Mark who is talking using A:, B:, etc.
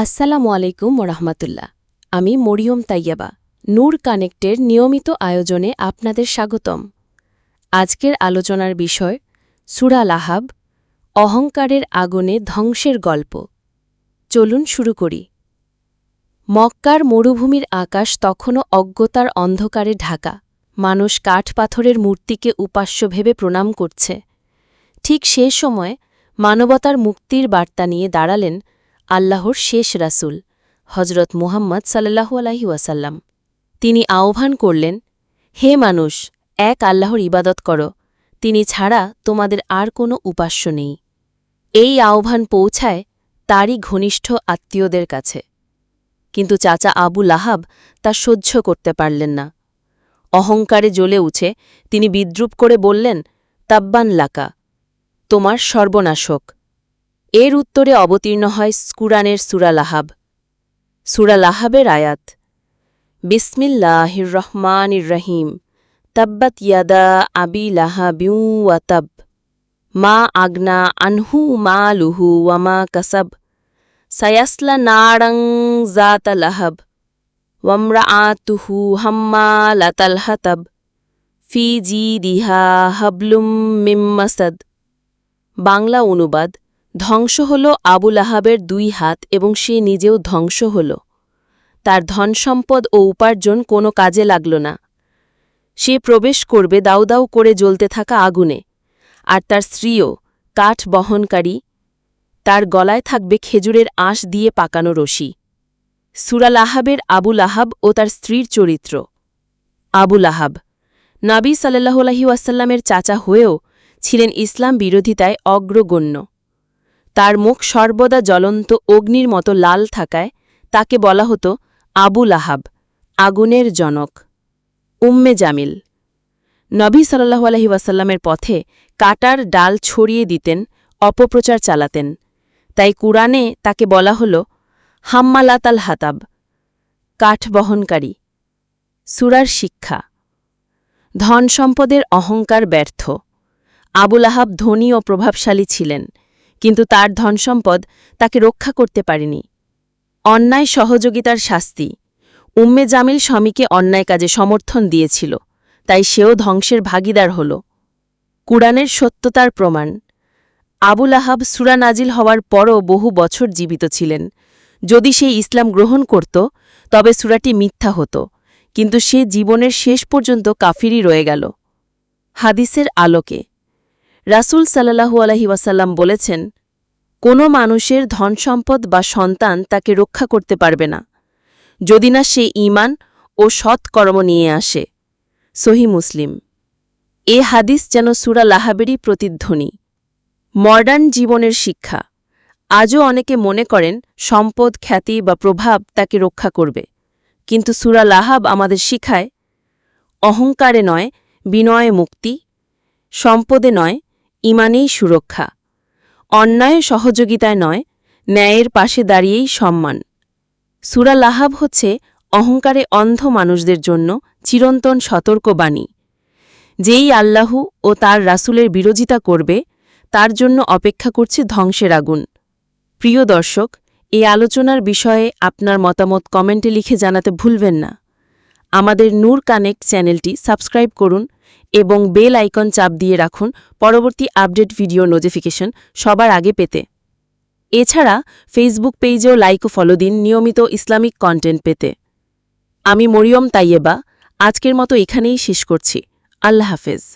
A: আসসালামু আলাইকুম ওরহমতুল্লাহ। আমি মরিয়ম তাইয়েবা। নূর কানেক্টের নিয়মিত আয়োজনে আপনাদের স্বাগতম। আজকের আলোচনার বিষয় সূরা লাহাব, অহংকারের আগুনে ধ্বংসের গল্প। চলুন শুরু করি। মক্কার মরুভূমির আকাশ তখনও অজ্ঞতার অন্ধকারে ঢাকা। মানুষ কাঠপাথরের মূর্তিকে উপাস্য ভেবে প্রণাম করছে। ঠিক সে সময় মানবতার মুক্তির বার্তা নিয়ে দাঁড়ালেন আল্লাহর শেষ রাসূল হজরত মুহাম্মদ সাল্লাল্লাহু আলাইহি ওয়াসাল্লাম। তিনি আহ্বান করলেন, হে মানুষ, এক আল্লাহর ইবাদত করো, তিনি ছাড়া তোমাদের আর কোনো উপাস্য নেই। এই আহ্বান পৌঁছায় তারই ঘনিষ্ঠ আত্মীয়দের কাছে। কিন্তু চাচা আবু লাহাব তা সহ্য করতে পারলেন না। অহংকারে জ্বলে উঠে তিনি বিদ্রূপ করে বললেন, তাব্বান লাকা, তোমার সর্বনাশক। এর উত্তরে অবতীর্ণ হয় কুরআনের সূরা লাহাব। সূরা লাহাবের আয়াত, বিসমিল্লাহির রহমানির রহিম, তাব্বাত ইয়াদা আবি লাহাবিউ ওয়া তাব, মা আগনা আনহু মালুহু ওয়া মা কাসাব, সায়াসলা নারাং যাতা লাহাব, ওয়ামরাআতুহু হাম্মালাতাল হাতাব, ফি জিদিহা হাবলুম মিম মাসাদ। বাংলা অনুবাদ, ধ্বংস হল আবু লাহাবের 2 হাত এবং সে নিজেও ধ্বংস হল। তার ধনসম্পদ ও উপার্জন কোনো কাজে লাগল না। সে প্রবেশ করবে দাউ দাউ করে জ্বলতে থাকা আগুনে, আর তার স্ত্রীও কাঠ বহনকারী, তার গলায় থাকবে খেজুরের আঁশ দিয়ে পাকানো রশি। সূরা লাহাবের আবু লাহাব ও তার স্ত্রীর চরিত্র। আবু লাহাব নবী সাল্লাল্লাহু আলাইহি ওয়াসাল্লামের চাচা হয়েও ছিলেন ইসলাম বিরোধিতায় অগ্রগণ্য। তার মুখ সর্বদা জ্বলন্ত অগ্নির মতো লাল থাকায় তাকে বলা হতো আবু লাহাব, আগুনের জনক। উম্মে জামিল নবী সাল্লাল্লাহু আলাইহি ওয়াসাল্লামের পথে কাটার ডাল ছড়িয়ে দিতেন, অপপ্রচার চালাতেন। তাই কুরআনে তাকে বলা হল হাম্মালাতাল হাতাব, কাঠ বহনকারী। সূরার শিক্ষা, ধন সম্পদের অহংকার ব্যর্থ। আবু লাহাব ধনী ও প্রভাবশালী ছিলেন, কিন্তু তার ধনসম্পদ তাকে রক্ষা করতে পারেনি। অন্যায় সহযোগিতার শাস্তি, উম্মে জামিল স্বামীকে অন্যায় কাজে সমর্থন দিয়েছিল, তাই সেও ধ্বংসের ভাগিদার হল। কুরআনের সত্যতার প্রমাণ, আবু লাহাব সূরা নাজিল হওয়ার পরও বহু বছর জীবিত ছিলেন। যদি সে ইসলাম গ্রহণ করত তবে সূরাটি মিথ্যা হতো, কিন্তু সে জীবনের শেষ পর্যন্ত কাফিরই রয়ে গেল। হাদিসের আলোকে রাসূল সাল্লাল্লাহু আলাইহি ওয়াসাল্লাম বলেছেন, কোনো মানুষের ধনসম্পদ বা সন্তান তাকে রক্ষা করতে পারবে না, যদি না সে ঈমান ও সৎ কর্ম নিয়ে আসে। সহিহ মুসলিম। এ হাদিস যেন সূরা লাহাবেরই প্রতিধ্বনি। মডার্ন জীবনের শিক্ষা, আজও অনেকে মনে করেন সম্পদ, খ্যাতি বা প্রভাব তাকে রক্ষা করবে, কিন্তু সূরা লাহাব আমাদের শিখায়, অহংকারে নয় বিনয়ে মুক্তি, সম্পদে নয় ঈমানেই সুরক্ষা, অন্যায় সহযোগিতায় নয় ন্যায়ের পাশে দাঁড়িয়েই সম্মান। সূরা লাহাব হচ্ছে অহংকারে অন্ধ মানুষদের জন্য চিরন্তন সতর্কবাণী। যেই আল্লাহ ও তার রাসূলের বিরোধিতা করবে তার জন্য অপেক্ষা করছে ধ্বংসের আগুন। প্রিয় দর্শক, এই আলোচনার বিষয়ে আপনার মতামত কমেন্টে লিখে জানাতে ভুলবেন না। আমাদের নূর কানেক্ট চ্যানেলটি সাবস্ক্রাইব করুন এবং বেল আইকন চাপ দিয়ে রাখুন পরবর্তী আপডেট ভিডিও নোটিফিকেশন সবার আগে পেতে। এছাড়া ফেসবুক পেজেও লাইক ও ফলো দিন নিয়মিত ইসলামিক কন্টেন্ট পেতে। আমি মরিয়ম তাইয়েবা আজকের মতো এখানেই শেষ করছি। আল্লাহ হাফেজ।